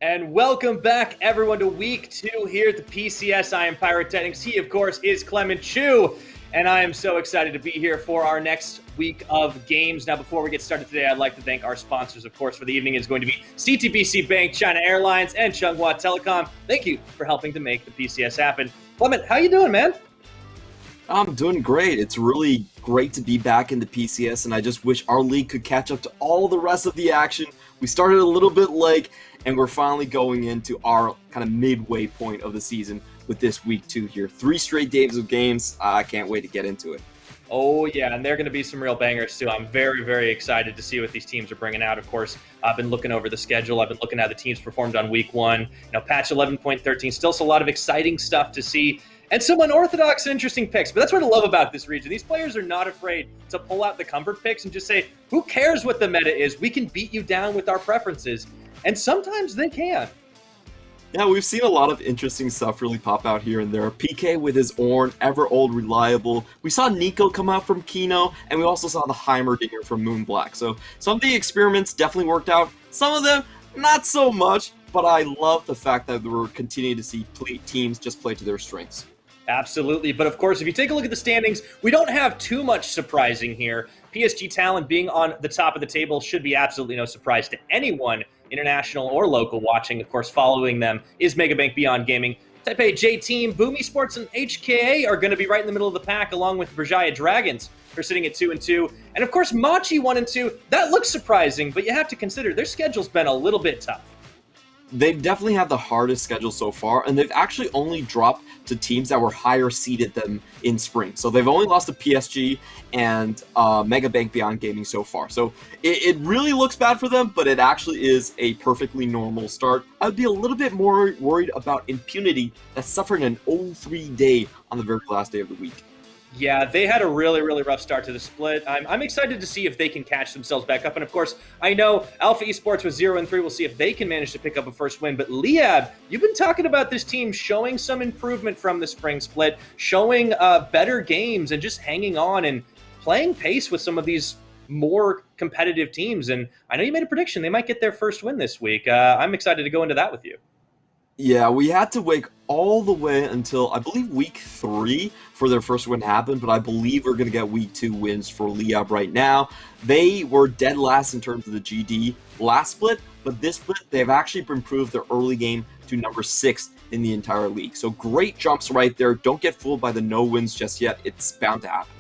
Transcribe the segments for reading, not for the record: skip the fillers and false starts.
And welcome back, everyone, to week 2 here at the PCS. I am Pyrotechnics. He, of course, is Clement Chu. And I am so excited to be here for our next week of games. Now, before we get started today, I'd like to thank our sponsors, of course, for the evening is going to be CTBC Bank, China Airlines, and Chunghwa Telecom. Thank you for helping to make the PCS happen. Clement, how you doing, man? I'm doing great. It's really great to be back in the PCS, and I just wish our league could catch up to all the rest of the action. We started a little bit late, and we're finally going into our kind of midway point of the season with this week 2 here. 3 straight days of games. I can't wait to get into it. Oh, yeah, and they're going to be some real bangers, too. I'm very, very excited to see what these teams are bringing out. Of course, I've been looking over the schedule. I've been looking at how the teams performed on week 1. Patch 11.13, still a lot of exciting stuff to see. And some unorthodox and interesting picks. But that's what I love about this region. These players are not afraid to pull out the comfort picks and just say, who cares what the meta is? We can beat you down with our preferences. And sometimes they can. Yeah, we've seen a lot of interesting stuff really pop out here and there. PK with his Ornn, ever old reliable. We saw Nico come out from Kino, and we also saw the Heimerdinger from Moonblack. So some of the experiments definitely worked out. Some of them, not so much. But I love the fact that we're continuing to see teams just play to their strengths. Absolutely. But of course, if you take a look at the standings, we don't have too much surprising here. PSG Talon being on the top of the table should be absolutely no surprise to anyone, international or local, watching. Of course, following them is Megabank Beyond Gaming. Taipei J-Team, Boomy Sports, and HKA are going to be right in the middle of the pack, along with Berjaya Dragons. They're sitting at 2-2. And of course, Machi 1-2. That looks surprising, but you have to consider their schedule's been a little bit tough. They've definitely had the hardest schedule so far, and they've actually only dropped to teams that were higher seeded than in spring. So they've only lost to PSG and Megabank Beyond Gaming so far. So it really looks bad for them, but it actually is a perfectly normal start. I'd be a little bit more worried about Impunity that suffered an 0-3 day on the very last day of the week. Yeah, they had a really, really rough start to the split. I'm excited to see if they can catch themselves back up. And of course, I know Alpha Esports was 0-3. We'll see if they can manage to pick up a first win. But Liab, you've been talking about this team showing some improvement from the spring split, showing better games and just hanging on and playing pace with some of these more competitive teams. And I know you made a prediction. They might get their first win this week. I'm excited to go into that with you. Yeah, we had to wait all the way until, I believe, week 3 for their first win to happen, but I believe we're going to get week 2 wins for Liab right now. They were dead last in terms of the GD last split, but this split, they've actually improved their early game to number 6 in the entire league. So great jumps right there. Don't get fooled by the no wins just yet. It's bound to happen.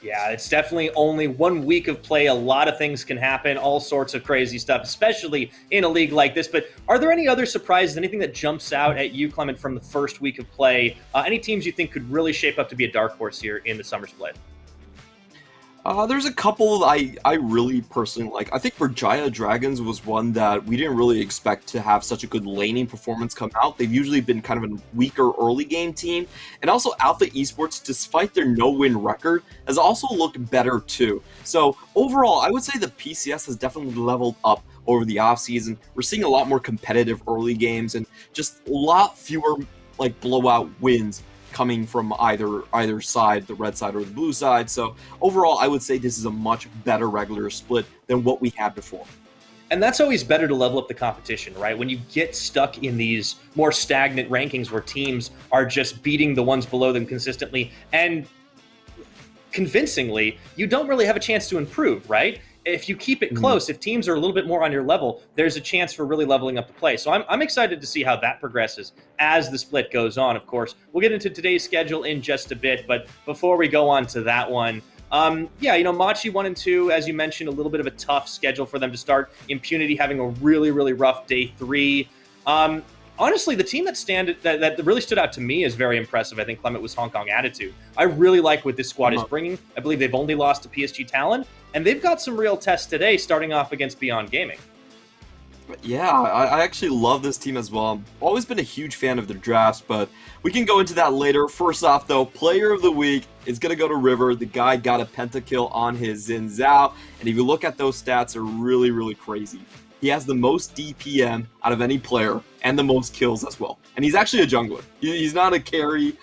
Yeah, it's definitely only 1 week of play. A lot of things can happen, all sorts of crazy stuff, especially in a league like this. But are there any other surprises, anything that jumps out at you, Clement, from the first week of play? Any teams you think could really shape up to be a dark horse here in the summer split? There's a couple I really personally like. I think Berjaya Dragons was one that we didn't really expect to have such a good laning performance come out. They've usually been kind of a weaker early game team. And also Alpha Esports, despite their no-win record, has also looked better too. So overall, I would say the PCS has definitely leveled up over the offseason. We're seeing a lot more competitive early games and just a lot fewer blowout wins coming from either side, the red side or the blue side. So overall, I would say this is a much better regular split than what we had before. And that's always better to level up the competition, right? When you get stuck in these more stagnant rankings where teams are just beating the ones below them consistently and convincingly, you don't really have a chance to improve, right? If you keep it close, if teams are a little bit more on your level, there's a chance for really leveling up the play. So I'm excited to see how that progresses as the split goes on, of course. We'll get into today's schedule in just a bit, but before we go on to that one, Machi 1-2, as you mentioned, a little bit of a tough schedule for them to start. Impunity having a really, really rough day 3. Honestly, the team that really stood out to me is very impressive. I think Clement was Hong Kong Attitude. I really like what this squad is bringing. I believe they've only lost to PSG Talon, and they've got some real tests today, starting off against Beyond Gaming. Yeah, I actually love this team as well. I've always been a huge fan of their drafts, but we can go into that later. First off, though, Player of the Week is going to go to River. The guy got a pentakill on his Xin Zhao, and if you look at those stats, they're really, really crazy. He has the most DPM out of any player and the most kills as well. And he's actually a jungler. He's not a carry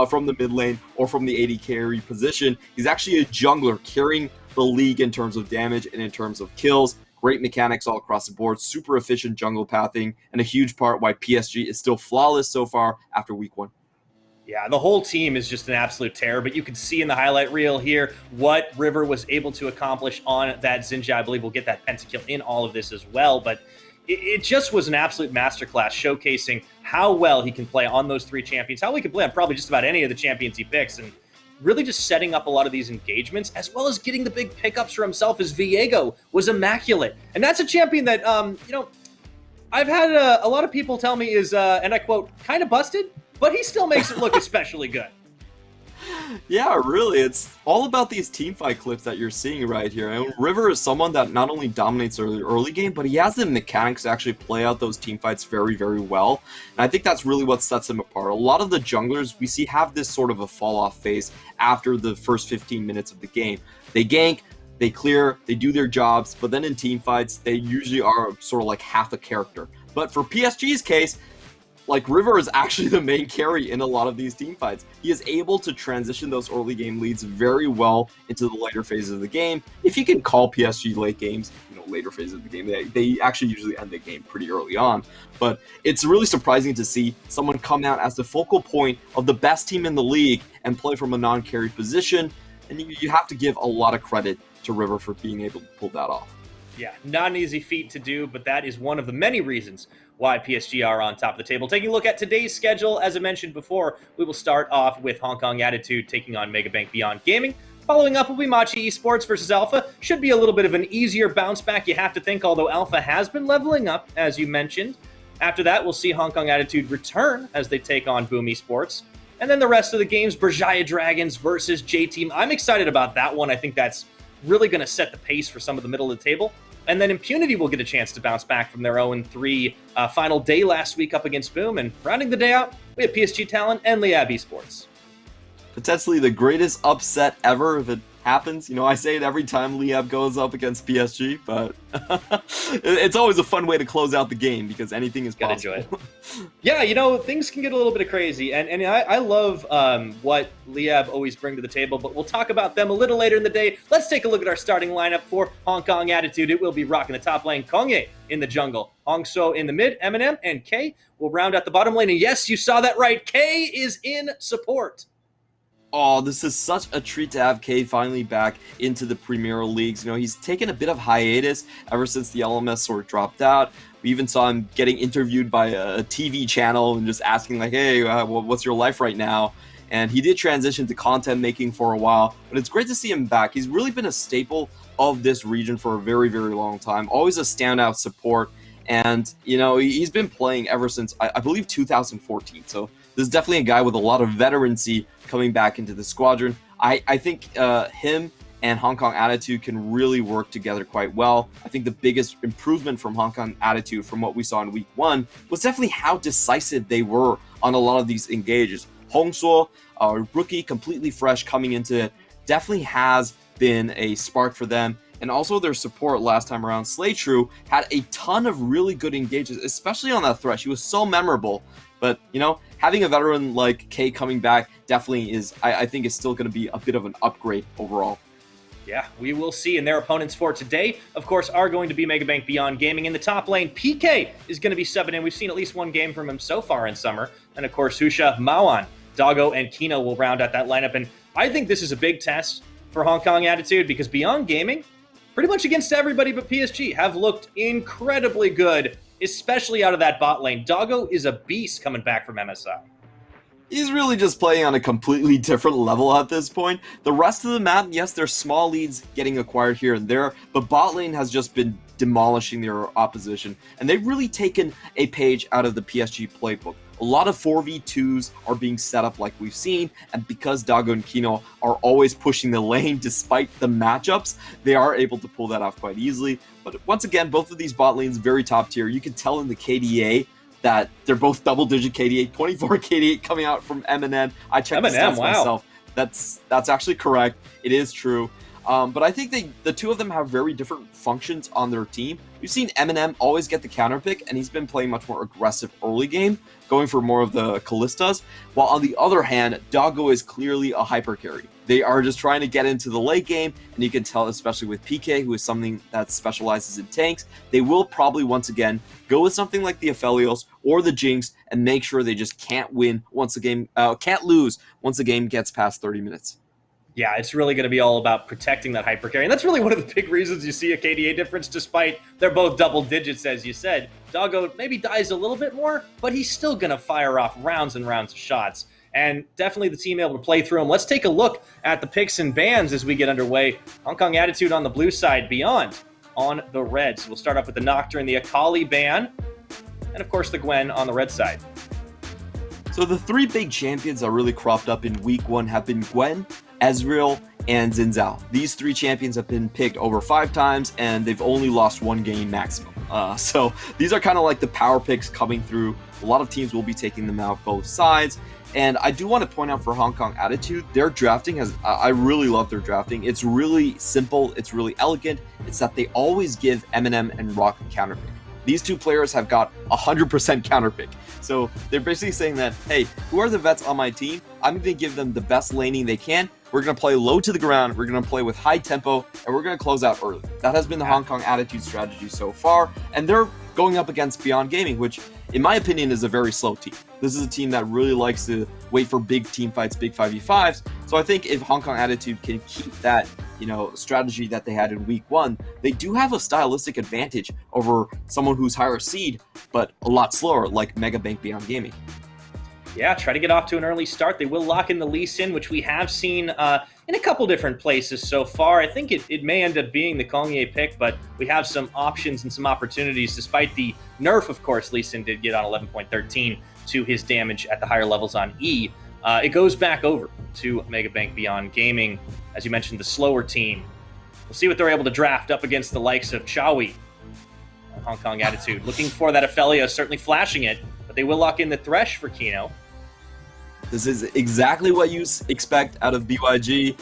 from the mid lane or from the AD carry position. He's actually a jungler carrying the league in terms of damage and in terms of kills. Great mechanics all across the board, super efficient jungle pathing, and a huge part why PSG is still flawless so far after week 1. Yeah, the whole team is just an absolute terror, but you can see in the highlight reel here what River was able to accomplish on that Xinjia. I believe we'll get that pentakill in all of this as well, but it just was an absolute masterclass showcasing how well he can play on those 3 champions, how he can play on probably just about any of the champions he picks, and really just setting up a lot of these engagements, as well as getting the big pickups for himself as Viego was immaculate. And that's a champion that, I've had a lot of people tell me is, and I quote, kind of busted, but he still makes it look especially good. Yeah, really. It's all about these teamfight clips that you're seeing right here. And River is someone that not only dominates early game, but he has the mechanics to actually play out those teamfights very, very well. And I think that's really what sets him apart. A lot of the junglers we see have this sort of a fall-off phase after the first 15 minutes of the game. They gank, they clear, they do their jobs, but then in teamfights, they usually are sort of like half a character. But for PSG's case, like, River is actually the main carry in a lot of these team fights. He is able to transition those early game leads very well into the later phases of the game. If you can call PSG late games, later phases of the game, they actually usually end the game pretty early on. But it's really surprising to see someone come out as the focal point of the best team in the league and play from a non-carry position. And you have to give a lot of credit to River for being able to pull that off. Yeah, not an easy feat to do, but that is one of the many reasons why PSG are on top of the table. Taking a look at today's schedule, as I mentioned before, we will start off with Hong Kong Attitude taking on Megabank Beyond Gaming. Following up will be Machi Esports versus Alpha. Should be a little bit of an easier bounce back, you have to think, although Alpha has been leveling up, as you mentioned. After that, we'll see Hong Kong Attitude return as they take on Boom Esports. And then the rest of the games, BYG Dragons versus J-Team. I'm excited about that one. I think that's really going to set the pace for some of the middle of the table. And then Impunity will get a chance to bounce back from their 0-3 final day last week up against Boom. And rounding the day out, we have PSG Talent and Liab Esports. Potentially the greatest upset ever if it happens. I say it every time Liab goes up against PSG, but it's always a fun way to close out the game because anything is possible. Gotta enjoy it. Yeah, things can get a little bit crazy, and I love what Liab always bring to the table, but we'll talk about them a little later in the day. Let's take a look at our starting lineup for Hong Kong Attitude. It will be rocking the top lane, Kongye in the jungle, Hong So in the mid, Eminem, and K will round out the bottom lane. And yes, you saw that right, K is in support. Oh, this is such a treat to have K finally back into the Premier Leagues. He's taken a bit of hiatus ever since the LMS sort of dropped out. We even saw him getting interviewed by a TV channel and just asking like, hey, what's your life right now? And he did transition to content making for a while, but it's great to see him back. He's really been a staple of this region for a very, very long time. Always a standout support. And, he's been playing ever since, I believe, 2014. So this is definitely a guy with a lot of veterancy coming back into the squadron. I think him and Hong Kong Attitude can really work together quite well. I think the biggest improvement from Hong Kong Attitude from what we saw in week 1 was definitely how decisive they were on a lot of these engages. Hong So, a rookie, completely fresh coming into it, definitely has been a spark for them. And also their support last time around, Slaytrue, had a ton of really good engages, especially on that Thresh. He was so memorable. But, having a veteran like K coming back definitely is, I think, is still going to be a bit of an upgrade overall. Yeah, we will see. And their opponents for today, of course, are going to be Megabank Beyond Gaming. In the top lane, PK is going to be subbing in. We've seen at least one game from him so far in summer. And, of course, Husha, Mawan, Doggo, and Kino will round out that lineup. And I think this is a big test for Hong Kong Attitude because Beyond Gaming, pretty much against everybody but PSG, have looked incredibly good, especially out of that bot lane. Doggo is a beast coming back from MSI. He's really just playing on a completely different level at this point. The rest of the map, yes, there's small leads getting acquired here and there, but bot lane has just been demolishing their opposition, and they've really taken a page out of the PSG playbook. A lot of 4v2s are being set up like we've seen, and because Doggo and Kino are always pushing the lane despite the matchups, they are able to pull that off quite easily. But once again, both of these bot lanes very top tier. You can tell in the KDA that they're both double-digit KDA, 24 KDA coming out from Eminem. I checked the stats myself. That's actually correct. It is true. But I think the two of them have very different functions on their team. We've seen Eminem always get the counter pick, and he's been playing much more aggressive early game, going for more of the Kallistas, while on the other hand, Doggo is clearly a hyper carry. They are just trying to get into the late game, and you can tell, especially with PK, who is something that specializes in tanks, they will probably once again go with something like the Aphelios or the Jinx and make sure they just can't win once the game, can't lose once the game gets past 30 minutes. Yeah, it's really going to be all about protecting that hyper carry. And that's really one of the big reasons you see a KDA difference, despite they're both double digits, as you said. Doggo maybe dies a little bit more, but he's still going to fire off rounds and rounds of shots. And definitely the team able to play through them. Let's take a look at the picks and bans as we get underway. Hong Kong Attitude on the blue side, Beyond on the red. So we'll start off with the Nocturne, the Akali ban, and of course the Gwen on the red side. So the three big champions that really cropped up in week 1 have been Gwen, Ezreal, and Xin Zhao. These three champions have been picked over 5 times, and they've only lost 1 game maximum. So these are kind of like the power picks coming through. A lot of teams will be taking them out both sides. And I do want to point out for Hong Kong Attitude, their drafting has, I really love their drafting. It's really simple. It's really elegant. It's that they always give Eminem and Rock counterpick. These two players have got 100% counterpick. So they're basically saying that, hey, who are the vets on my team? I'm going to give them the best laning they can. We're going to play low to the ground. We're going to play with high tempo, and we're going to close out early. That has been the Hong Kong Attitude strategy so far. And they're going up against Beyond Gaming, which in my opinion is a very slow team. This is a team that really likes to wait for big team fights, big 5v5s. So I think if Hong Kong Attitude can keep that, strategy that they had in week 1, they do have a stylistic advantage over someone who's higher seed, but a lot slower, like Mega Bank Beyond Gaming. Yeah, try to get off to an early start. They will lock in the Lee Sin, which we have seen in a couple different places so far. I think it may end up being the Kongye pick, but we have some options and some opportunities. Despite the nerf, of course, Lee Sin did get on 11.13 to his damage at the higher levels on E. It goes back over to Mega Bank Beyond Gaming. As you mentioned, the slower team. We'll see what they're able to draft up against the likes of Chawi. Hong Kong Attitude looking for that Ophelia, certainly flashing it, but they will lock in the Thresh for Kino. This is exactly what you expect out of BYG.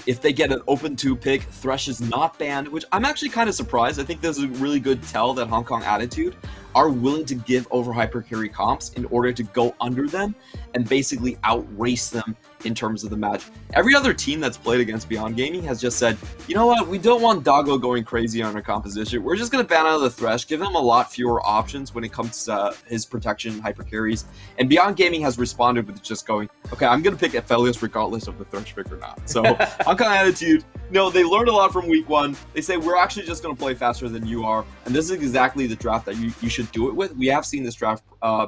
If they get an open 2 pick, Thresh is not banned, which I'm actually kind of surprised. I think there's a really good tell that Hong Kong Attitude are willing to give over hyper carry comps in order to go under them and basically outrace them in terms of the match. Every other team that's played against Beyond Gaming has just said, you know what, we don't want Doggo going crazy on our composition. We're just going to ban out of the Thresh, give him a lot fewer options when it comes to his protection hyper carries. And Beyond Gaming has responded with just going, okay, I'm going to pick Aphelios regardless of the Thresh pick or not. So Hong Kong Attitude, they learned a lot from week 1. They say, we're actually just going to play faster than you are. And this is exactly the draft that you should do it with. We have seen this draft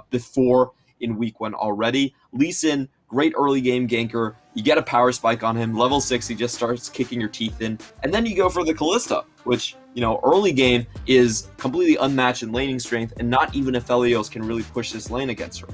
before in week 1 already. Lee Sin, great early game ganker. You get a power spike on him. Level 6, he just starts kicking your teeth in. And then you go for the Callista, which, early game is completely unmatched in laning strength, and not even Aphelios can really push this lane against her.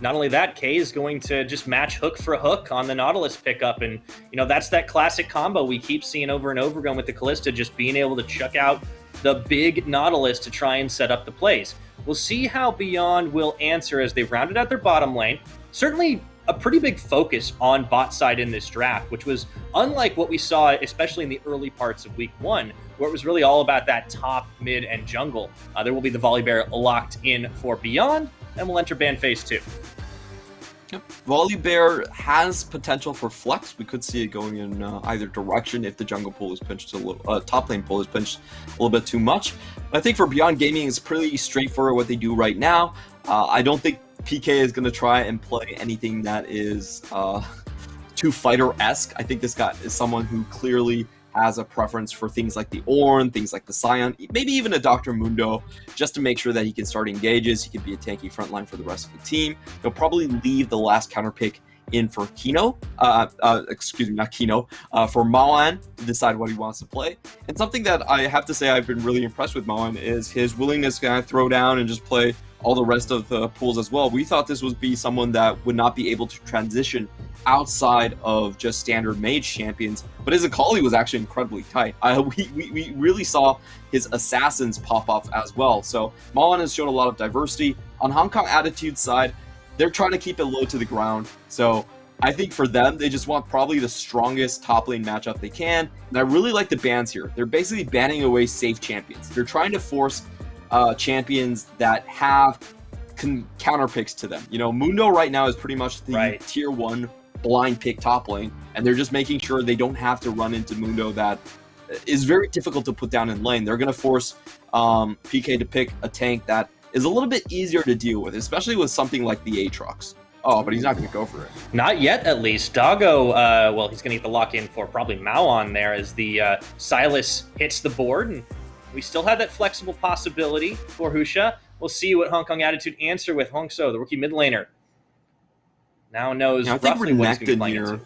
Not only that, Kay is going to just match hook for hook on the Nautilus pickup. And, that's that classic combo we keep seeing over and over again with the Callista, just being able to chuck out the big Nautilus to try and set up the plays. We'll see how Beyond will answer as they've rounded out their bottom lane. Certainly a pretty big focus on bot side in this draft, which was unlike what we saw, especially in the early parts of week 1, where it was really all about that top, mid, and jungle. There will be the Volibear locked in for Beyond, and we'll enter ban phase 2. Yep. Volibear has potential for flex. We could see it going in either direction if the jungle pool is pinched a little, top lane pool is pinched a little bit too much. But I think for Beyond Gaming, it's pretty straightforward what they do right now. I don't think PK is going to try and play anything that is too fighter-esque. I think this guy is someone who clearly has a preference for things like the Ornn, things like the Scion, maybe even a Dr. Mundo, just to make sure that he can start engages, he can be a tanky frontline for the rest of the team. He'll probably leave the last counter pick in for Kino, for Maoan to decide what he wants to play. And something that I have to say I've been really impressed with Maoan is his willingness to kind of throw down and just play all the rest of the pools as well. We thought this would be someone that would not be able to transition outside of just standard mage champions, but his Akali was actually incredibly tight. We really saw his assassins pop off as well. So Maoan has shown a lot of diversity. On Hong Kong Attitude side, they're trying to keep it low to the ground. So I think for them, they just want probably the strongest top lane matchup they can. And I really like the bans here. They're basically banning away safe champions. They're trying to force champions that have counter picks to them. You know, Mundo right now is pretty much the tier 1 blind pick top lane, and they're just making sure they don't have to run into Mundo that is very difficult to put down in lane. They're going to force PK to pick a tank that is a little bit easier to deal with, especially with something like the Aatrox. Oh, but he's not going to go for it. Not yet, at least. Doggo, well, he's going to get the lock-in for probably Mao on there as the Silas hits the board, and we still have that flexible possibility for Husha. We'll see what Hong Kong Attitude answer with Hongso, the rookie mid laner. Now knows roughly what he's going to be playing into.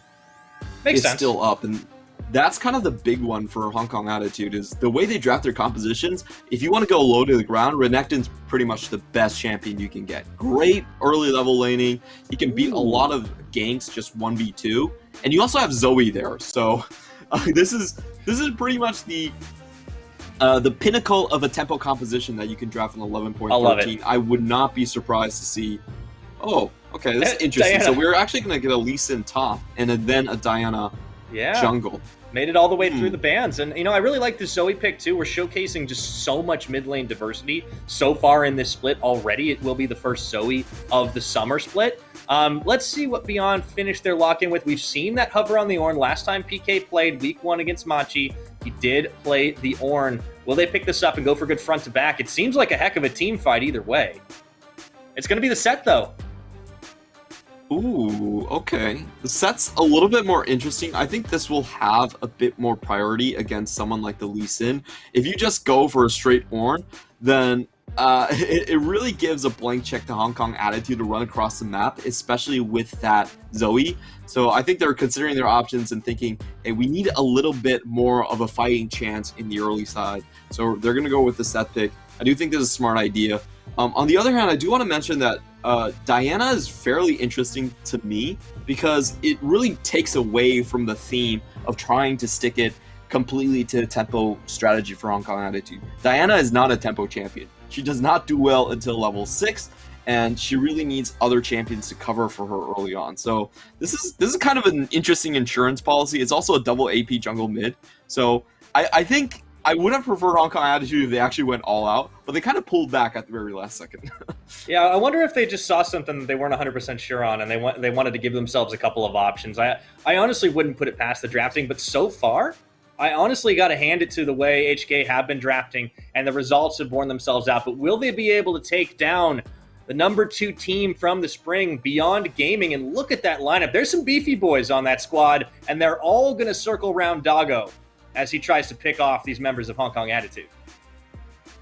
Makes sense. Still up, and that's kind of the big one for Hong Kong Attitude is the way they draft their compositions. If you want to go low to the ground, Renekton's pretty much the best champion you can get. Great early level laning. He can beat a lot of ganks just 1v2, and you also have Zoe there. So this is pretty much the pinnacle of a tempo composition that you can draft in 11.13. I love it. I would not be surprised to see. Oh, okay, this is interesting. Diana. So we're actually going to get a Lee Sin top and then a Diana jungle. Made it all the way through the bans. And, you know, I really like the Zoe pick, too. We're showcasing just so much mid lane diversity so far in this split already. It will be the first Zoe of the summer split. Let's see what Beyond finished their lock-in with. We've seen that hover on the Ornn. Last time PK played week 1 against Machi, he did play the Ornn. Will they pick this up and go for good front to back? It seems like a heck of a team fight either way. It's going to be the set, though. Ooh, okay. The set's a little bit more interesting. I think this will have a bit more priority against someone like the Lee Sin. If you just go for a straight Ornn, then it really gives a blank check to Hong Kong Attitude to run across the map, especially with that Zoe. So I think they're considering their options and thinking, hey, we need a little bit more of a fighting chance in the early side. So they're going to go with the set pick. I do think this is a smart idea. On the other hand, I do want to mention that Diana is fairly interesting to me because it really takes away from the theme of trying to stick it completely to tempo strategy for Hong Kong Attitude. Diana is not a tempo champion. She does not do well until level 6, and she really needs other champions to cover for her early on. So this is kind of an interesting insurance policy. It's also a double AP jungle mid. So I think I would have preferred Hong Kong Attitude if they actually went all out, but they kind of pulled back at the very last second. Yeah, I wonder if they just saw something that they weren't 100% sure on, and they wanted to give themselves a couple of options. I honestly wouldn't put it past the drafting, but so far, I honestly got to hand it to the way HKA have been drafting, and the results have borne themselves out. But will they be able to take down the number 2 team from the spring, Beyond Gaming? And look at that lineup. There's some beefy boys on that squad, and they're all going to circle around Doggo as he tries to pick off these members of Hong Kong Attitude.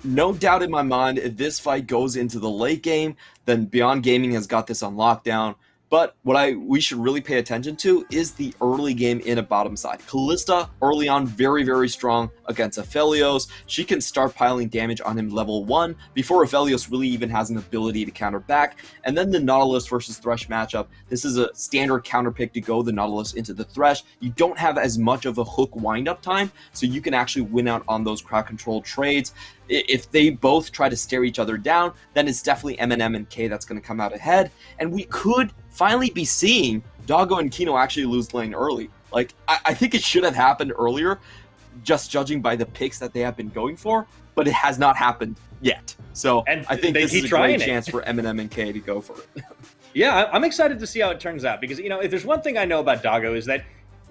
No doubt in my mind, if this fight goes into the late game, then Beyond Gaming has got this on lockdown. But what we should really pay attention to is the early game in a bottom side. Kalista, early on, very, very strong against Aphelios. She can start piling damage on him level 1 before Aphelios really even has an ability to counter back. And then the Nautilus versus Thresh matchup. This is a standard counter pick to go the Nautilus into the Thresh. You don't have as much of a hook wind-up time, so you can actually win out on those crowd control trades. If they both try to stare each other down, then it's definitely MNM and K that's going to come out ahead. And we could finally be seeing Doggo and Kino actually lose lane early. Like, I think it should have happened earlier, just judging by the picks that they have been going for, but it has not happened yet. So I think this is a great chance for MNM and K to go for it. Yeah, I'm excited to see how it turns out, because, you know, if there's one thing I know about Doggo is that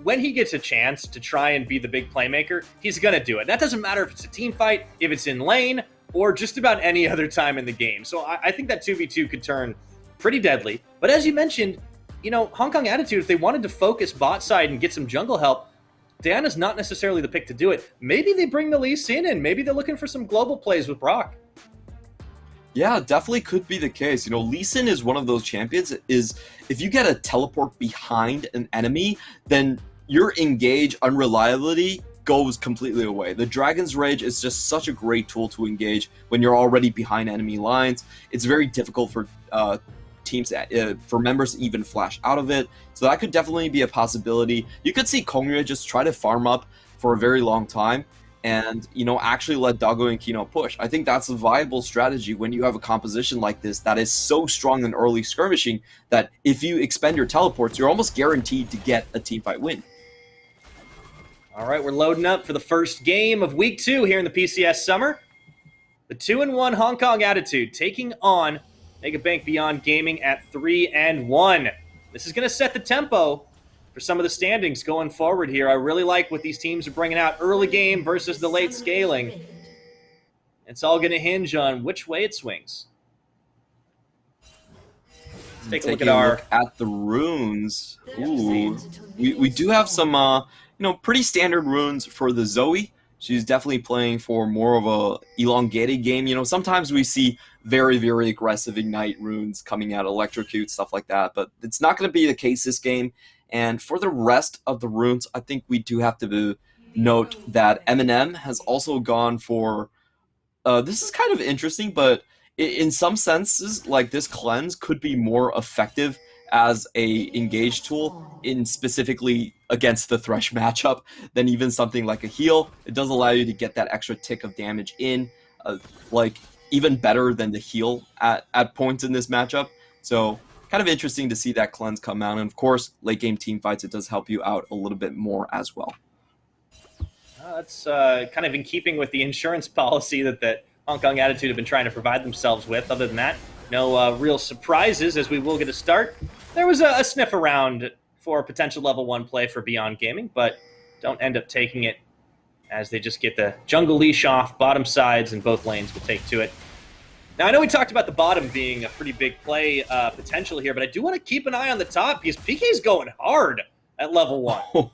when he gets a chance to try and be the big playmaker, he's going to do it. That doesn't matter if it's a team fight, if it's in lane, or just about any other time in the game. So I think that 2v2 could turn pretty deadly. But as you mentioned, you know, Hong Kong Attitude, if they wanted to focus bot side and get some jungle help, Diana's not necessarily the pick to do it. Maybe they bring the Lee Sin in. Maybe they're looking for some global plays with Brock. Yeah, definitely could be the case. You know, Lee Sin is one of those champions, is if you get a teleport behind an enemy, then your engage unreliability goes completely away. The Dragon's Rage is just such a great tool to engage when you're already behind enemy lines. It's very difficult for teams, for members to even flash out of it. So that could definitely be a possibility. You could see Kongyue just try to farm up for a very long time, and, you know, actually let Doggo and Kino push. I think that's a viable strategy when you have a composition like this that is so strong in early skirmishing that if you expend your teleports, you're almost guaranteed to get a teamfight win. All right, we're loading up for the first game of Week 2 here in the PCS Summer. The 2-1 Hong Kong Attitude taking on Megabank Beyond Gaming at 3-1. This is going to set the tempo for some of the standings going forward here. I really like what these teams are bringing out. Early game versus the late scaling. It's all going to hinge on which way it swings. Let's take a look at the runes. Ooh, we do have some, you know, pretty standard runes for the Zoe. She's definitely playing for more of a elongated game. You know, sometimes we see very, very aggressive Ignite runes coming out, Electrocute, stuff like that. But it's not going to be the case this game. And for the rest of the runes, I think we do have to note that Eminem has also gone for... this is kind of interesting, but in some senses, like, this cleanse could be more effective as a engage tool in specifically against the Thresh matchup than even something like a heal. It does allow you to get that extra tick of damage in, like, even better than the heal at points in this matchup. So kind of interesting to see that cleanse come out. And of course, late game team fights, it does help you out a little bit more as well. That's kind of in keeping with the insurance policy that Hong Kong Attitude have been trying to provide themselves with. Other than that, no real surprises as we will get a start. There was a sniff around for potential level 1 play for Beyond Gaming, but don't end up taking it as they just get the jungle leash off, bottom sides, and both lanes will take to it. Now, I know we talked about the bottom being a pretty big play potential here, but I do want to keep an eye on the top because PK's going hard at level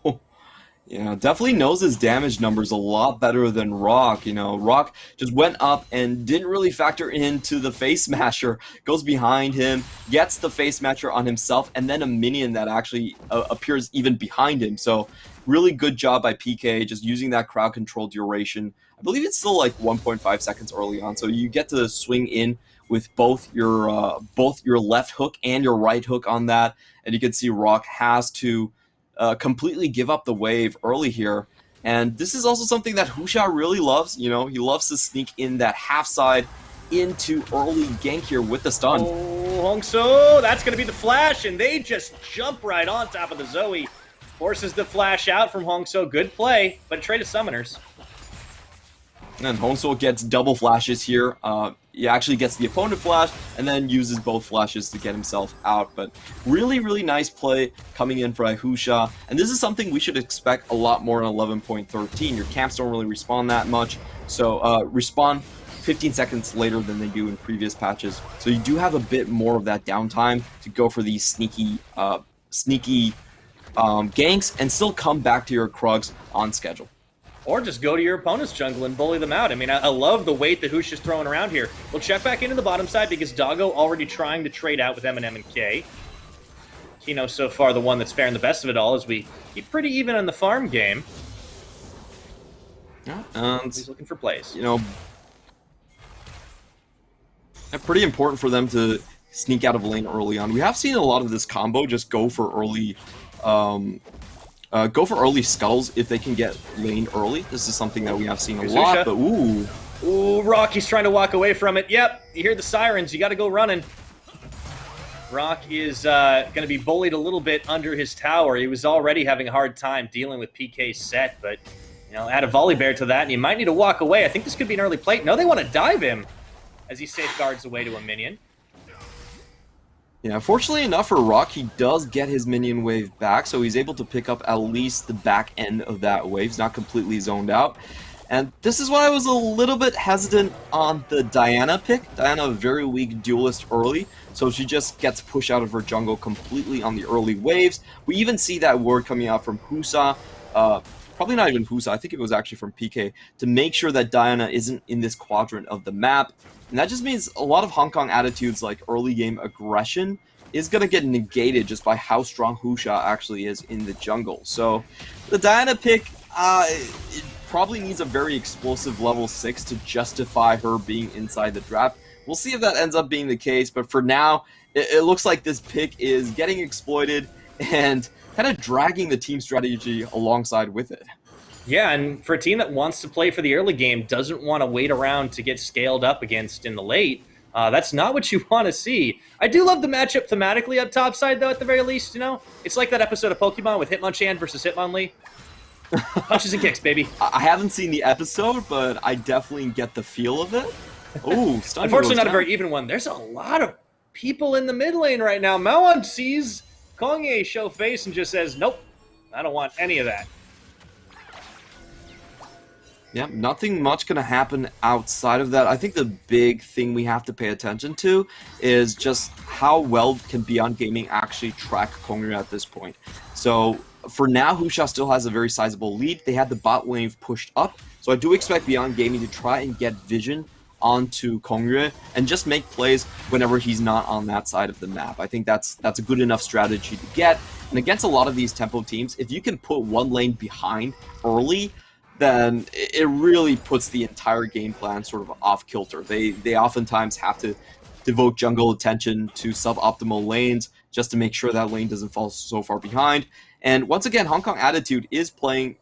1. Yeah, definitely knows his damage numbers a lot better than Rock. You know, Rock just went up and didn't really factor into the face smasher. Goes behind him, gets the face smasher on himself, and then a minion that actually appears even behind him. So really good job by PK, just using that crowd control duration. I believe it's still like 1.5 seconds early on, so you get to swing in with both your left hook and your right hook on that, and you can see Rock has to completely give up the wave early here. And this is also something that Husha really loves. You know, he loves to sneak in that half side into early gank here with the stun. Oh, Hongso, that's going to be the flash, and they just jump right on top of the Zoe. Forces the flash out from Hongso. Good play, but a trade of summoners. And then Hongso gets double flashes here. He actually gets the opponent flash and then uses both flashes to get himself out. But really, really nice play coming in for Husha. And this is something we should expect a lot more in 11.13. Your camps don't really respawn that much. So respawn 15 seconds later than they do in previous patches. So you do have a bit more of that downtime to go for these sneaky ganks and still come back to your Krugs on schedule. Or just go to your opponent's jungle and bully them out. I mean, I love the weight that Husha's throwing around here. We'll check back into the bottom side because Doggo already trying to trade out with Eminem and K. Kino so far the one that's faring the best of it all as we keep pretty even on the farm game. Yeah, he's looking for plays. You know, pretty important for them to sneak out of lane early on. We have seen a lot of this combo just go for early skulls if they can get lane early. This is something that we have seen a lot, but ooh. Ooh, Rocky's trying to walk away from it. Yep, you hear the sirens. You got to go running. Rock is going to be bullied a little bit under his tower. He was already having a hard time dealing with PK's set, but, you know, add a volley bear to that, and you might need to walk away. I think this could be an early plate. No, they want to dive him as he safeguards away to a minion. Yeah, fortunately enough for Rock, he does get his minion wave back, so he's able to pick up at least the back end of that wave. He's not completely zoned out. And this is why I was a little bit hesitant on the Diana pick. Diana, a very weak duelist early, so she just gets pushed out of her jungle completely on the early waves. We even see that word coming out from Husa, probably not even Husa, I think it was actually from PK, to make sure that Diana isn't in this quadrant of the map. And that just means a lot of Hong Kong attitudes like early game aggression is going to get negated just by how strong Husha actually is in the jungle. So the Diana pick, it probably needs a very explosive level 6 to justify her being inside the draft. We'll see if that ends up being the case, but for now, it looks like this pick is getting exploited and kind of dragging the team strategy alongside with it. Yeah, and for a team that wants to play for the early game, doesn't want to wait around to get scaled up against in the late, that's not what you want to see. I do love the matchup thematically up top side, though, at the very least, you know? It's like that episode of Pokemon with Hitmonchan versus Hitmonlee. Punches and kicks, baby. I haven't seen the episode, but I definitely get the feel of it. Oh, unfortunately not a very even one. There's a lot of people in the mid lane right now. Maon sees Kongye show face and just says, nope, I don't want any of that. Yeah, nothing much going to happen outside of that. I think the big thing we have to pay attention to is just how well can Beyond Gaming actually track Kongre at this point. So for now, Husha still has a very sizable lead. They had the bot wave pushed up, so I do expect Beyond Gaming to try and get vision onto Kongre and just make plays whenever he's not on that side of the map. I think that's a good enough strategy to get. And against a lot of these tempo teams, if you can put one lane behind early, then it really puts the entire game plan sort of off kilter. They oftentimes have to devote jungle attention to suboptimal lanes just to make sure that lane doesn't fall so far behind. And once again, Hong Kong Attitude is trying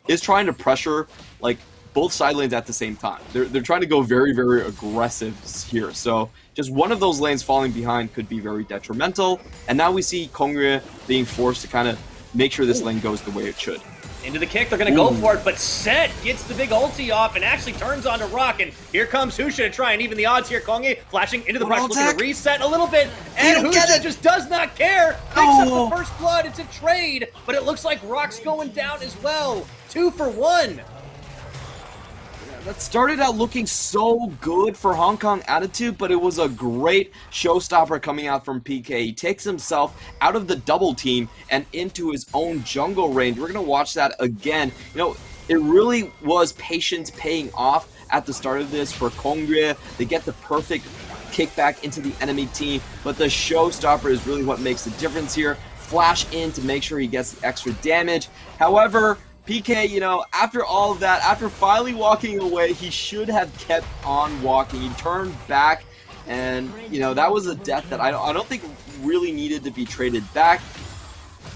to pressure like both side lanes at the same time. They're trying to go very, very aggressive here. So just one of those lanes falling behind could be very detrimental. And now we see Kongre being forced to kind of make sure this lane goes the way it should. Into the kick, they're going to go for it, but Set gets the big ulti off and actually turns onto Rock, and here comes Husha to try and even the odds here. Kongye flashing into the brush, looking to reset a little bit, and Husha just does not care. Picks up the first blood, it's a trade, but it looks like Rock's going down as well. 2 for 1. That started out looking so good for Hong Kong Attitude, but it was a great showstopper coming out from PK. He takes himself out of the double team and into his own jungle range. We're going to watch that again. You know, it really was patience paying off at the start of this for Kongre. They get the perfect kickback into the enemy team, but the showstopper is really what makes the difference here. Flash in to make sure he gets the extra damage. However, PK, you know, after all of that, after finally walking away, he should have kept on walking. He turned back, and, you know, that was a death that I don't think really needed to be traded back.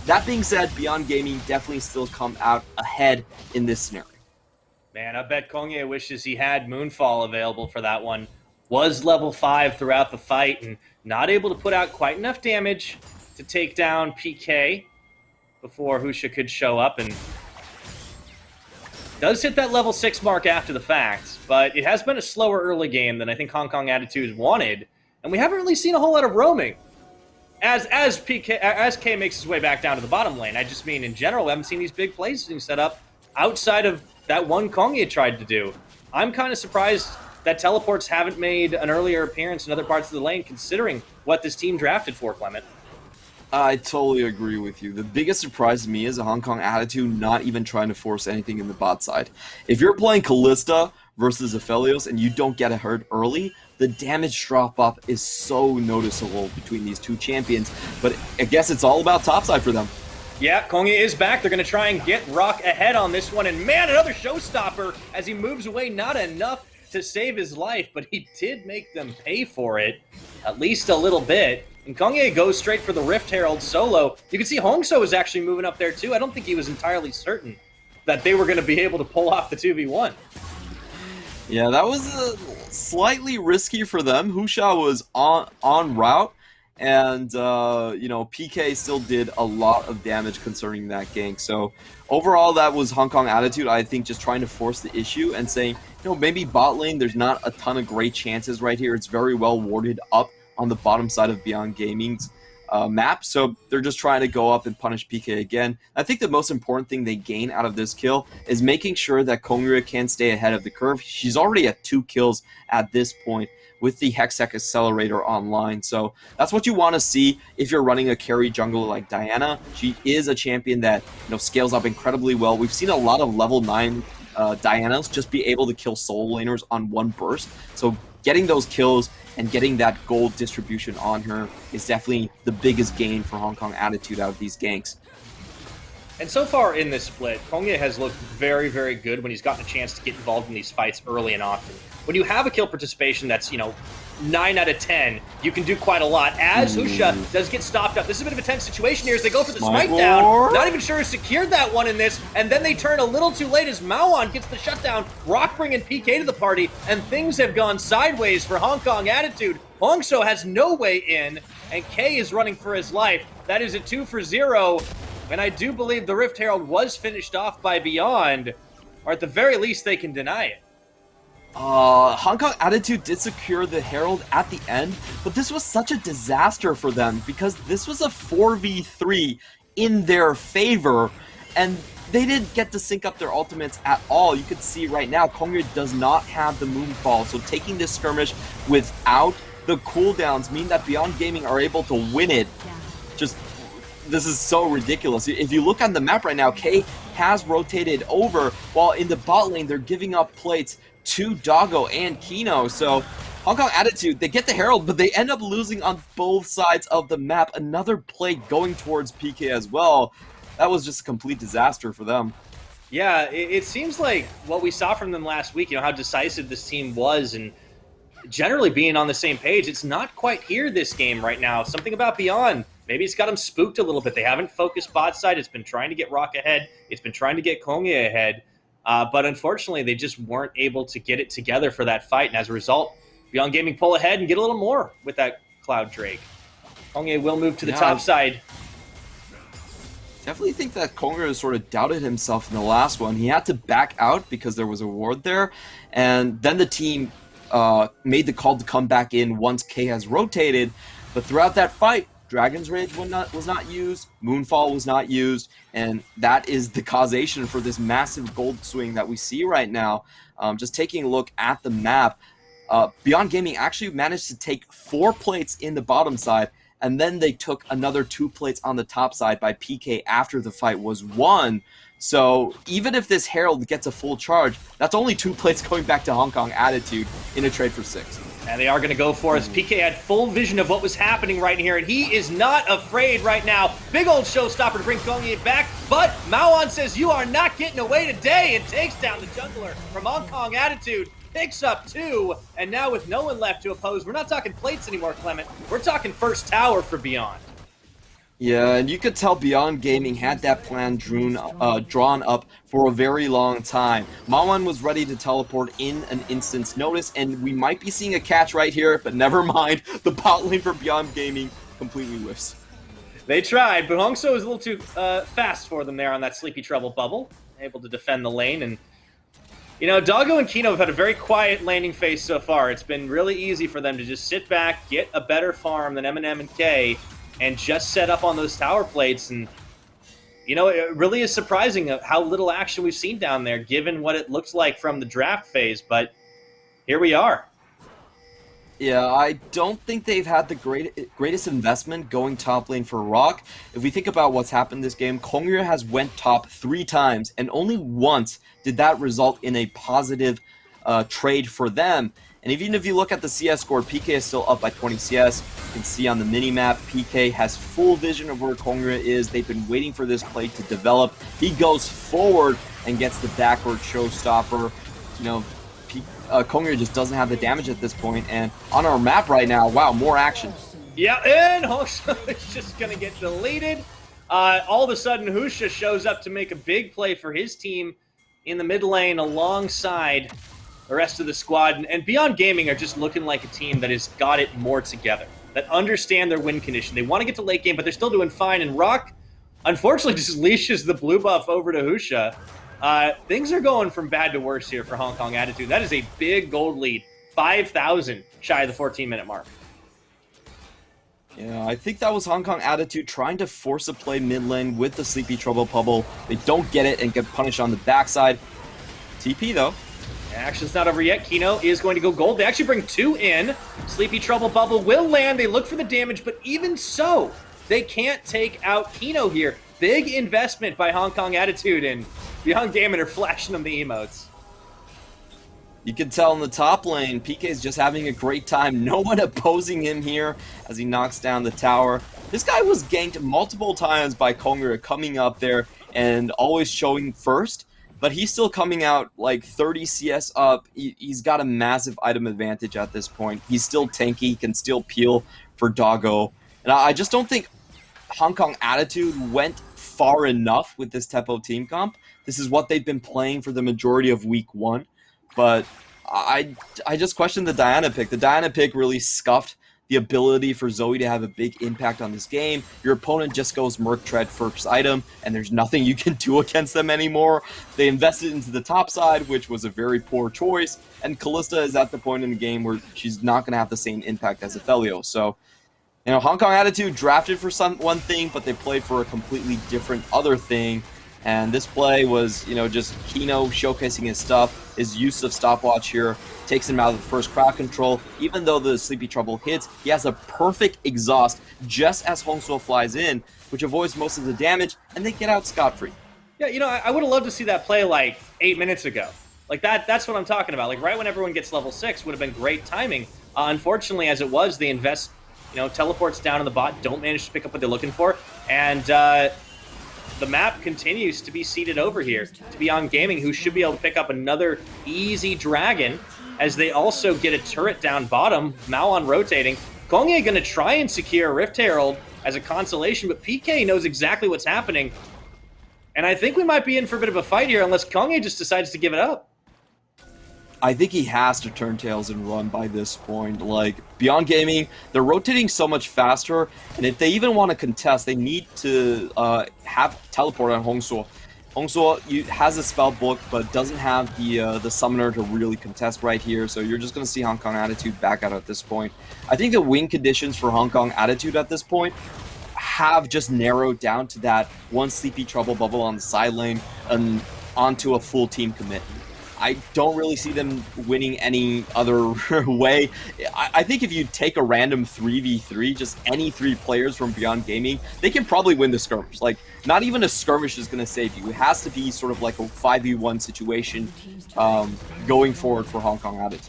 That being said, Beyond Gaming definitely still come out ahead in this scenario. Man, I bet Kongye wishes he had Moonfall available for that one. Was level 5 throughout the fight, and not able to put out quite enough damage to take down PK before Husha could show up, and does hit that level 6 mark after the fact, but it has been a slower early game than I think Hong Kong Attitude wanted, and we haven't really seen a whole lot of roaming. As K makes his way back down to the bottom lane, I just mean in general, we haven't seen these big plays being set up outside of that one Kongye tried to do. I'm kind of surprised that teleports haven't made an earlier appearance in other parts of the lane, considering what this team drafted for, Clement. I totally agree with you. The biggest surprise to me is a Hong Kong Attitude not even trying to force anything in the bot side. If you're playing Kalista versus Aphelios and you don't get a hurt early, the damage drop off is so noticeable between these two champions. But I guess it's all about topside for them. Yeah, Kongye is back. They're going to try and get Rock ahead on this one. And man, another showstopper as he moves away. Not enough to save his life, but he did make them pay for it, at least a little bit. And Kongye goes straight for the Rift Herald solo. You can see Hongso is actually moving up there too. I don't think he was entirely certain that they were going to be able to pull off the 2v1. Yeah, that was slightly risky for them. Husha was on route, and you know, PK still did a lot of damage concerning that gank. So overall, that was Hong Kong Attitude, I think, just trying to force the issue and saying, you know, maybe bot lane, there's not a ton of great chances right here. It's very well warded up on the bottom side of Beyond Gaming's map, so they're just trying to go up and punish PK again. I think the most important thing they gain out of this kill is making sure that Kongre can stay ahead of the curve. She's already at 2 kills at this point with the Hextech Accelerator online, so that's what you want to see if you're running a carry jungler like Diana. She is a champion that, you know, scales up incredibly well. We've seen a lot of level 9 Dianas just be able to kill soul laners on one burst, so getting those kills and getting that gold distribution on her is definitely the biggest gain for Hong Kong Attitude out of these ganks. And so far in this split, Kongye has looked very, very good when he's gotten a chance to get involved in these fights early and often. When you have a kill participation that's, you know, 9 out of 10, you can do quite a lot. As Husha does get stopped up. This is a bit of a tense situation here as they go for the smite down. Not even sure who secured that one in this, and then they turn a little too late as Maoan gets the shutdown. Rock bringing PK to the party, and things have gone sideways for Hong Kong Attitude. Hongso has no way in, and K is running for his life. That is a 2 for 0, and I do believe the Rift Herald was finished off by Beyond, or at the very least, they can deny it. Hong Kong Attitude did secure the Herald at the end, but this was such a disaster for them because this was a 4v3 in their favor, and they didn't get to sync up their ultimates at all. You could see right now, Kongre does not have the Moonfall, so taking this skirmish without the cooldowns mean that Beyond Gaming are able to win it. This is so ridiculous. If you look on the map right now, K has rotated over, while in the bot lane, they're giving up plates to Doggo and Kino. So Hong Kong Attitude, they get the Herald, but they end up losing on both sides of the map. Another play going towards PK as well. That was just a complete disaster for them. Yeah, it seems like what we saw from them last week, how decisive this team was and generally being on the same page. It's not quite here this game right now. Something about Beyond. Maybe it's got them spooked a little bit. They haven't focused bot side. It's been trying to get Rock ahead. It's been trying to get Kongye ahead. But unfortunately, they just weren't able to get it together for that fight. And as a result, Beyond Gaming pull ahead and get a little more with that Cloud Drake. Kongye will move to the top side. Definitely think that Kongre sort of doubted himself in the last one. He had to back out because there was a ward there. And then the team made the call to come back in once K has rotated. But throughout that fight, Dragon's Rage was not used, Moonfall was not used, and that is the causation for this massive gold swing that we see right now. Just taking a look at the map, Beyond Gaming actually managed to take 4 plates in the bottom side, and then they took another 2 plates on the top side by PK after the fight was won. So even if this Herald gets a full charge, that's only 2 plates going back to Hong Kong Attitude in a trade for 6. And they are going to go for us. PK had full vision of what was happening right here, and he is not afraid right now. Big old showstopper to bring Kongye back, but Maoan says, "You are not getting away today," and takes down the jungler from Hong Kong Attitude. Picks up 2, and now with no one left to oppose, we're not talking plates anymore, Clement. We're talking first tower for Beyond. Yeah, and you could tell Beyond Gaming had that plan drawn up for a very long time. Mawan was ready to teleport in an instant's notice, and we might be seeing a catch right here, but never mind. The bot lane for Beyond Gaming completely whiffs. They tried, but Hongso was a little too fast for them there on that Sleepy Trouble bubble. Able to defend the lane, and Doggo and Kino have had a very quiet laning phase so far. It's been really easy for them to just sit back, get a better farm than M&M and K, and just set up on those tower plates. And, it really is surprising how little action we've seen down there, given what it looks like from the draft phase. But here we are. Yeah, I don't think they've had the greatest investment going top lane for Rock. If we think about what's happened this game, Kongre has went top 3 times, and only once did that result in a positive trade for them. And even if you look at the CS score, PK is still up by 20 CS. You can see on the minimap, PK has full vision of where Kongre is. They've been waiting for this play to develop. He goes forward and gets the backward showstopper. Kongre just doesn't have the damage at this point. And on our map right now, wow, more action. Yeah, and Hongso is just going to get deleted. All of a sudden, Husha shows up to make a big play for his team in the mid lane alongside the rest of the squad. And Beyond Gaming are just looking like a team that has got it more together, that understand their win condition. They want to get to late game, but they're still doing fine. And Rock, unfortunately, just leashes the blue buff over to Husha. Things are going from bad to worse here for Hong Kong Attitude. That is a big gold lead, 5,000 shy of the 14-minute mark. Yeah, I think that was Hong Kong Attitude trying to force a play mid lane with the Sleepy Trouble bubble. They don't get it and get punished on the backside. TP, though. Action's not over yet. Kino is going to go gold. They actually bring 2 in. Sleepy Trouble bubble will land. They look for the damage, but even so, they can't take out Kino here. Big investment by Hong Kong Attitude, and Beyond Gaming are flashing them the emotes. You can tell in the top lane, PK's just having a great time. No one opposing him here as he knocks down the tower. This guy was ganked multiple times by Kongre coming up there and always showing first. but he's still coming out like 30 CS up. He's got a massive item advantage at this point. He's still tanky, he can still peel for Doggo. And I just don't think Hong Kong Attitude went far enough with this Teppo team comp. This is what they've been playing for the majority of week 1. But I just question the Diana pick. The Diana pick really scuffed the ability for Zoe to have a big impact on this game. Your opponent just goes Merc Tread first item, and there's nothing you can do against them anymore. They invested into the top side, which was a very poor choice, and Callista is at the point in the game where she's not going to have the same impact as Aphelios. So, you know, Hong Kong Attitude drafted for one thing, but they played for a completely different other thing. And this play was, you know, just Kino showcasing his stuff. His use of stopwatch here takes him out of the first crowd control. Even though the Sleepy Trouble hits, he has a perfect exhaust just as Hongsuo flies in, which avoids most of the damage, and they get out scot-free. Yeah, you know, I would have loved to see that play like 8 minutes ago. Like that's what I'm talking about. Like right when everyone gets level 6 would have been great timing. Unfortunately, as it was, they invest, you know, teleports down in the bot, don't manage to pick up what they're looking for, and the map continues to be seeded over here to Beyond Gaming, who should be able to pick up another easy dragon as they also get a turret down bottom, Maoan rotating. Kongye going to try and secure Rift Herald as a consolation, but PK knows exactly what's happening. And I think we might be in for a bit of a fight here unless Kongye just decides to give it up. I think he has to turn tails and run by this point. Like, Beyond Gaming, they're rotating so much faster, and if they even want to contest, they need to have teleport on Hongsuo. Hongsuo has a spell book, but doesn't have the summoner to really contest right here, so you're just going to see Hong Kong Attitude back out at this point. I think the win conditions for Hong Kong Attitude at this point have just narrowed down to that one Sleepy Trouble bubble on the side lane and onto a full team commit. I don't really see them winning any other way. I think if you take a random 3v3, just any 3 players from Beyond Gaming, they can probably win the skirmish. Like, not even a skirmish is going to save you. It has to be sort of like a 5v1 situation going forward for Hong Kong Attitude.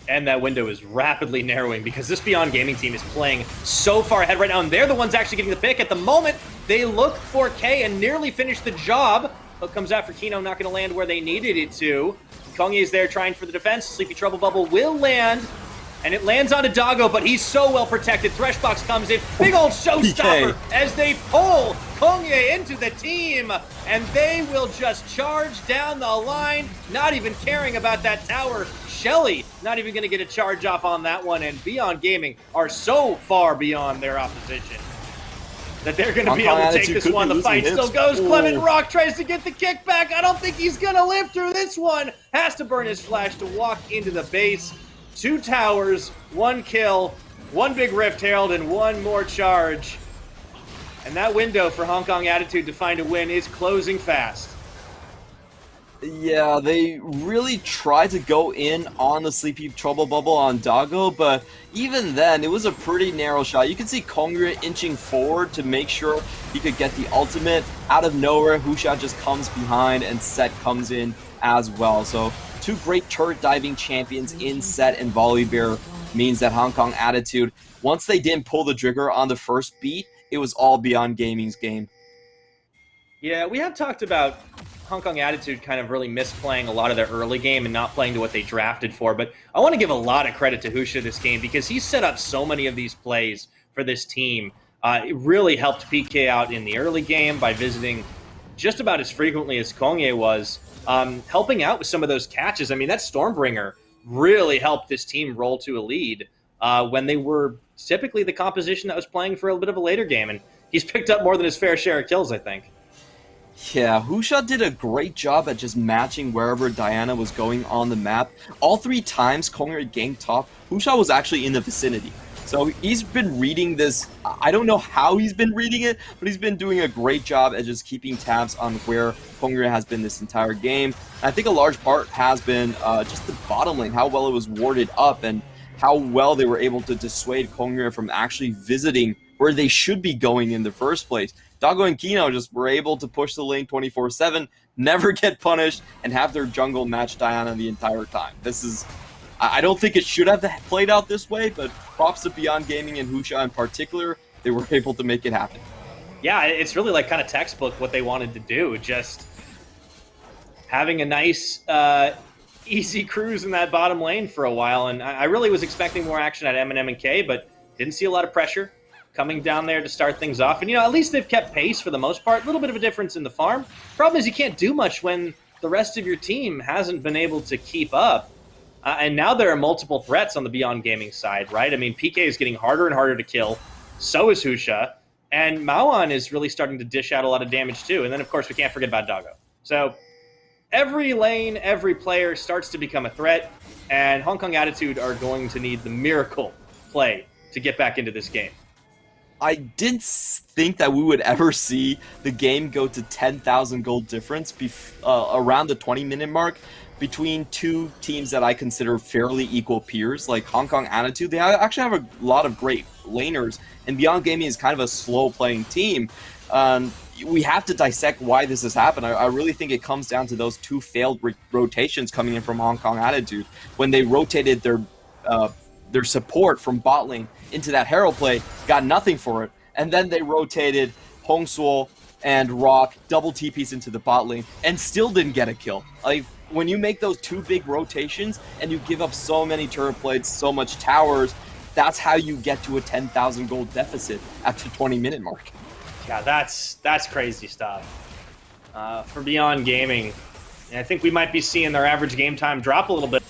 And that window is rapidly narrowing because this Beyond Gaming team is playing so far ahead right now, and they're the ones actually getting the pick. At the moment, they look for K and nearly finish the job. Hook comes out for Kino, not going to land where they needed it to. Kongye is there trying for the defense. Sleepy Trouble Bubble will land, and it lands onto Doggo, but he's so well protected. Threshbox comes in. Big old showstopper as they pull Kongye into the team, and they will just charge down the line, not even caring about that tower. Shelly not even going to get a charge off on that one, and Beyond Gaming are so far beyond their opposition that they're going to be able to take this one. The fight still goes. Clement Rock tries to get the kickback. I don't think he's going to live through this one. Has to burn his flash to walk into the base. 2 towers, 1 kill, 1 big Rift Herald, and 1 more charge. And that window for Hong Kong Attitude to find a win is closing fast. Yeah, they really tried to go in on the Sleepy Trouble Bubble on Doggo, but even then, it was a pretty narrow shot. You can see Kongre inching forward to make sure he could get the ultimate. Out of nowhere, Husha just comes behind, and Set comes in as well. So, 2 great turret diving champions in Set and Volibear means that Hong Kong Attitude, once they didn't pull the trigger on the first beat, it was all Beyond Gaming's game. Yeah, we have talked about Hong Kong Attitude kind of really misplaying a lot of their early game and not playing to what they drafted for, but I want to give a lot of credit to Husha this game because he set up so many of these plays for this team. It really helped PK out in the early game by visiting just about as frequently as Kongye was, helping out with some of those catches. I mean, that Stormbringer really helped this team roll to a lead when they were typically the composition that was playing for a bit of a later game, and he's picked up more than his fair share of kills, I think. Yeah, Husha did a great job at just matching wherever Diana was going on the map. All 3 times Kongre ganked top, Husha was actually in the vicinity. So he's been reading this. I don't know how he's been reading it, but he's been doing a great job at just keeping tabs on where Kongre has been this entire game. I think a large part has been just the bottom lane, how well it was warded up, and how well they were able to dissuade Kongre from actually visiting where they should be going in the first place. Doggo and Kino just were able to push the lane 24/7, never get punished, and have their jungle match Diana the entire time. This is, I don't think it should have played out this way, but props to Beyond Gaming and Husha in particular, they were able to make it happen. Yeah, it's really like kind of textbook what they wanted to do. Just having a nice, easy cruise in that bottom lane for a while. And I really was expecting more action at Eminem and K, but didn't see a lot of pressure coming down there to start things off. And, at least they've kept pace for the most part. A little bit of a difference in the farm. Problem is you can't do much when the rest of your team hasn't been able to keep up. And now there are multiple threats on the Beyond Gaming side, right? I mean, PK is getting harder and harder to kill. So is Husha. And Maoan is really starting to dish out a lot of damage too. And then, of course, we can't forget about Doggo. So every lane, every player starts to become a threat. And Hong Kong Attitude are going to need the miracle play to get back into this game. I didn't think that we would ever see the game go to 10,000 gold difference around the 20-minute mark between two teams that I consider fairly equal peers, like Hong Kong Attitude. They actually have a lot of great laners, and Beyond Gaming is kind of a slow-playing team. We have to dissect why this has happened. I really think it comes down to those two failed rotations coming in from Hong Kong Attitude. When they rotated their support from bot lane into that Herald play, got nothing for it, and then they rotated Hong Suo and Rock double TPs into the bot lane and still didn't get a kill. Like, when you make those two big rotations and you give up so many turret plates, so much towers, that's how you get to a 10,000 gold deficit after 20-minute mark. Yeah, that's crazy stuff. For Beyond Gaming, I think we might be seeing their average game time drop a little bit.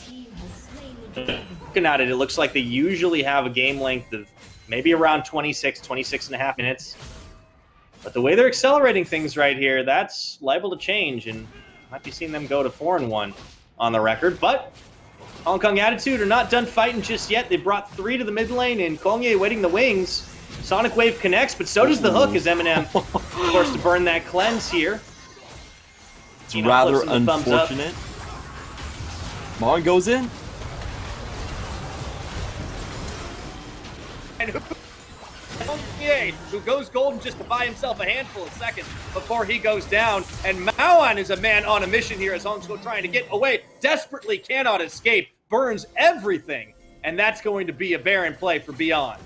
Looking at it, it looks like they usually have a game length of maybe around 26 and a half minutes. But the way they're accelerating things right here, that's liable to change, and might be seeing them go to 4-1 on the record. But Hong Kong Attitude are not done fighting just yet. They brought 3 to the mid lane, and Kongye waiting the wings. Sonic Wave connects, but so does the hook as Eminem forced to burn that cleanse here. It's rather unfortunate. Mon goes in. And who goes golden just to buy himself a handful of seconds before he goes down. And Maoan is a man on a mission here as Hongsko trying to get away. Desperately cannot escape. Burns everything. And that's going to be a barren play for Beyond.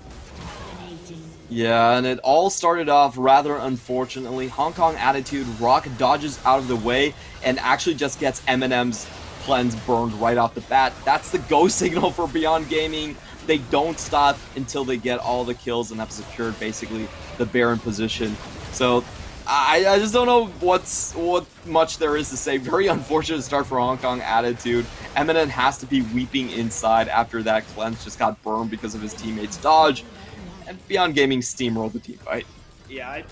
Yeah, and it all started off rather unfortunately. Hong Kong Attitude, Rock dodges out of the way and actually just gets Eminem's cleanse burned right off the bat. That's the go signal for Beyond Gaming. They don't stop until they get all the kills and have secured basically the Baron position. So I just don't know what much there is to say. Very unfortunate start for Hong Kong Attitude. Eminem has to be weeping inside after that cleanse just got burned because of his teammates' dodge. And Beyond Gaming steamrolled the team fight. Yeah,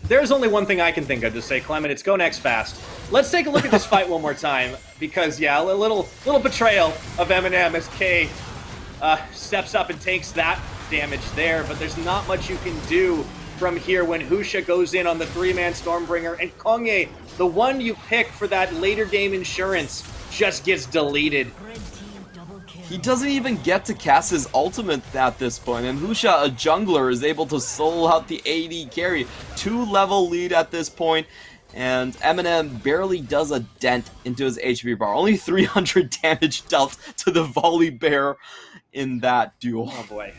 there's only one thing I can think of to say, Clement. It's go next fast. Let's take a look at this fight one more time because, yeah, a little betrayal of Eminem as K steps up and takes that damage there, but there's not much you can do from here when Husha goes in on the 3-man Stormbringer, and Kongye, the one you pick for that later game insurance, just gets deleted. He doesn't even get to cast his ultimate at this point, and Husha, a jungler, is able to solo out the AD carry. 2-level lead at this point, and Eminem barely does a dent into his HP bar. Only 300 damage dealt to the volley bear in that duel. Oh boy.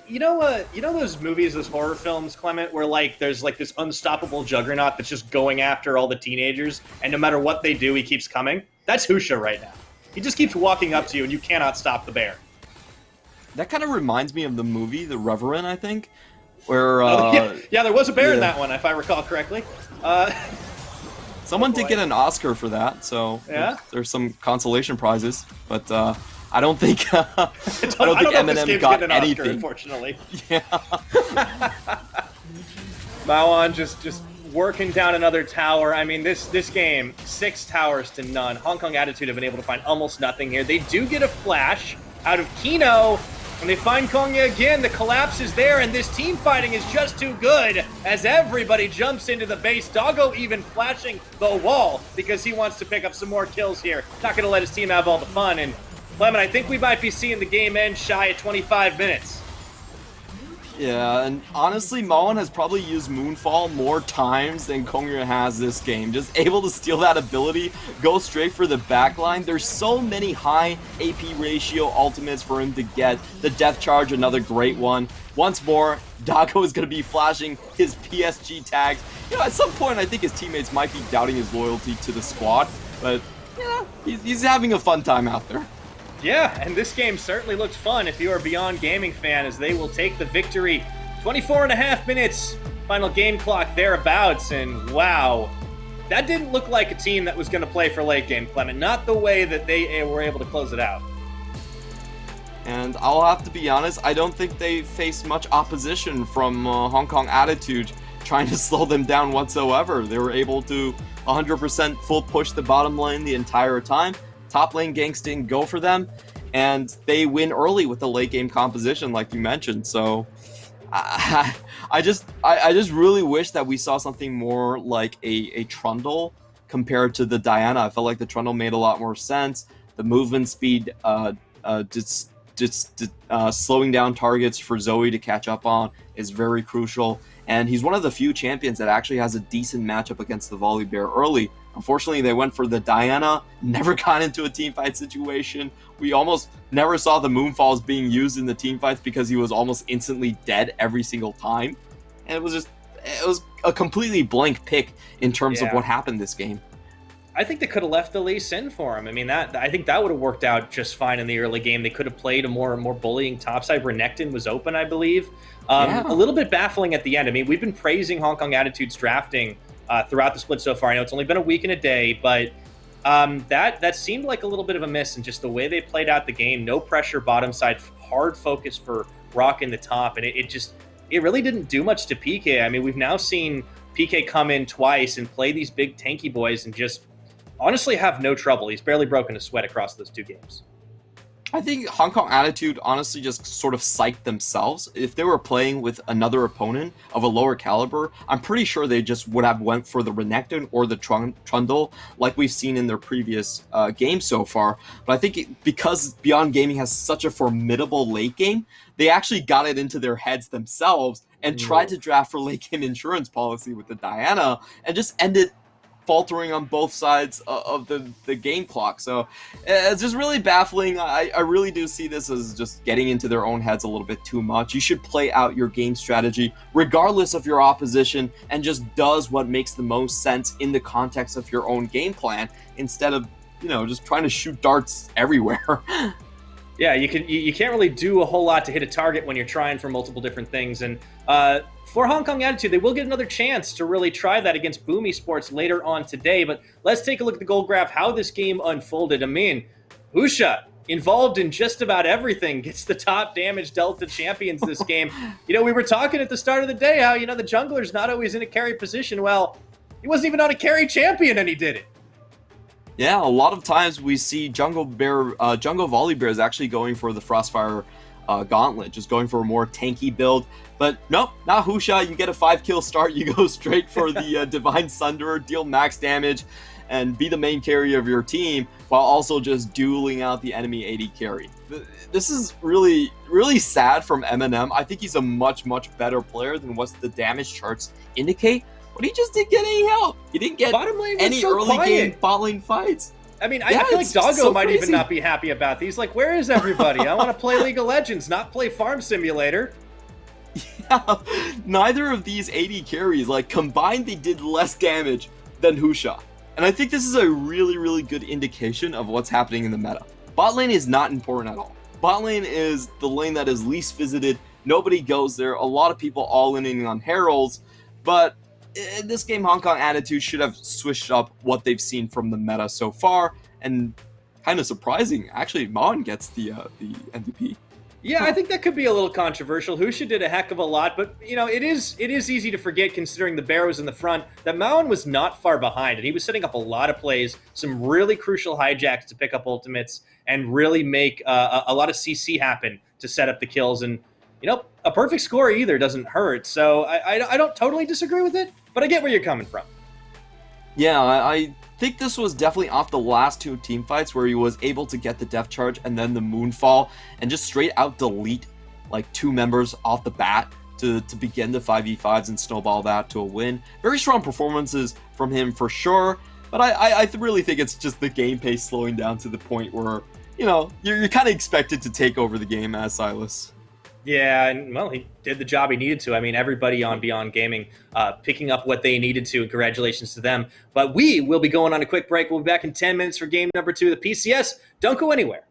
You know those movies, those horror films, Clement, where there's this unstoppable juggernaut that's just going after all the teenagers, and no matter what they do, he keeps coming? That's Husha right now. He just keeps walking up to you, and you cannot stop the bear. That kind of reminds me of the movie, The Reverend, I think, where... yeah, there was a bear in that one, if I recall correctly. Someone did get an Oscar for that, so yeah? there's some consolation prizes, but I don't think Eminem got an anything. Oscar, unfortunately. Yeah. Maoan just working down another tower. I mean, this game, 6 towers to none. Hong Kong Attitude have been able to find almost nothing here. They do get a flash out of Kino, and they find Kongye again. The collapse is there, and this team fighting is just too good as everybody jumps into the base. Doggo even flashing the wall because he wants to pick up some more kills here. Not going to let his team have all the fun. And Clement, I think we might be seeing the game end shy at 25 minutes. Yeah, and honestly, Maon has probably used Moonfall more times than Kongyue has this game. Just able to steal that ability, go straight for the backline. There's so many high AP ratio ultimates for him to get. The Death Charge, another great one. Once more, Dago is going to be flashing his PSG tags. You know, at some point, I think his teammates might be doubting his loyalty to the squad, but yeah, he's having a fun time out there. Yeah, and this game certainly looks fun if you are a Beyond Gaming fan, as they will take the victory. 24 and a half minutes, final game clock thereabouts, and wow, that didn't look like a team that was going to play for late game, Clement. Not the way that they were able to close it out. And I'll have to be honest, I don't think they faced much opposition from Hong Kong Attitude trying to slow them down whatsoever. They were able to 100% full push the bottom lane the entire time. Top lane ganks didn't go for them, and they win early with the late game composition, like you mentioned. So, I just really wish that we saw something more like a Trundle compared to the Diana. I felt like the Trundle made a lot more sense. The movement speed, slowing down targets for Zoe to catch up on is very crucial. And he's one of the few champions that actually has a decent matchup against the Volibear early. Unfortunately, they went for the Diana, never got into a teamfight situation. We almost never saw the Moonfalls being used in the teamfights because he was almost instantly dead every single time. And it was a completely blank pick in terms of what happened this game. I think they could have left the Lee Sin for him. I mean, I think that would have worked out just fine in the early game. They could have played a more bullying topside. Renekton was open, I believe. A little bit baffling at the end. I mean, we've been praising Hong Kong Attitude's drafting throughout the split so far. I know it's only been a week and a day, but that seemed like a little bit of a miss in just the way they played out the game. No pressure bottom side, hard focus for Rock in the top, and it really didn't do much to PK. I mean, we've now seen PK come in twice and play these big tanky boys and just honestly have no trouble. He's barely broken a sweat across those two games. I think Hong Kong Attitude honestly just sort of psyched themselves. If they were playing with another opponent of a lower caliber, I'm pretty sure they just would have went for the Renekton or the Trundle like we've seen in their previous games so far. But I think because Beyond Gaming has such a formidable late game, they actually got it into their heads themselves and tried to draft for late game insurance policy with the Diana and just ended faltering on both sides of the game clock. So it's just really baffling. I really do see this as just getting into their own heads a little bit too much. You should play out your game strategy regardless of your opposition and just does what makes the most sense in the context of your own game plan instead of, just trying to shoot darts everywhere. Yeah, you can't really do a whole lot to hit a target when you're trying for multiple different things. And for Hong Kong Attitude, they will get another chance to really try that against Boom Esports later on today. But let's take a look at the goal graph, how this game unfolded. I mean, Husha, involved in just about everything, gets the top damage Delta champions this game. We were talking at the start of the day how, the jungler's not always in a carry position. Well, he wasn't even on a carry champion and he did it. Yeah, a lot of times we see Jungle Volibear is actually going for the Frostfire Gauntlet, just going for a more tanky build. But nope, not Husha. You get a 5-kill start, you go straight for the Divine Sunderer, deal max damage, and be the main carry of your team, while also just dueling out the enemy AD carry. This is really, really sad from Eminem. I think he's a much, much better player than what the damage charts indicate. But he just didn't get any help. He didn't get any early game bot lane fights. I mean, I feel like Doggo might even not be happy about these. Like, where is everybody? I want to play League of Legends, not play Farm Simulator. Yeah, neither of these AD carries, combined, they did less damage than Husha. And I think this is a really, really good indication of what's happening in the meta. Bot lane is not important at all. Bot lane is the lane that is least visited. Nobody goes there. A lot of people all-in on Heralds, but in this game, Hong Kong Attitude should have switched up what they've seen from the meta so far, and kind of surprising, actually, Maon gets the MVP. Yeah, I think that could be a little controversial. Husha did a heck of a lot, but it is easy to forget, considering the bear was in the front, that Maon was not far behind, and he was setting up a lot of plays, some really crucial hijacks to pick up ultimates, and really make a lot of CC happen to set up the kills. And a perfect score either doesn't hurt. So I don't totally disagree with it, but I get where you're coming from. Yeah, I think this was definitely off the last two team fights where he was able to get the Death Charge and then the Moonfall and just straight out delete two members off the bat to begin the 5v5s and snowball that to a win. Very strong performances from him for sure, but I really think it's just the game pace slowing down to the point where, you know, you're kind of expected to take over the game as Silas. Yeah, and well, he did the job he needed to. I mean, everybody on Beyond Gaming picking up what they needed to, and congratulations to them. But we will be going on a quick break. We'll be back in 10 minutes for game number 2 of the PCS. Don't go anywhere.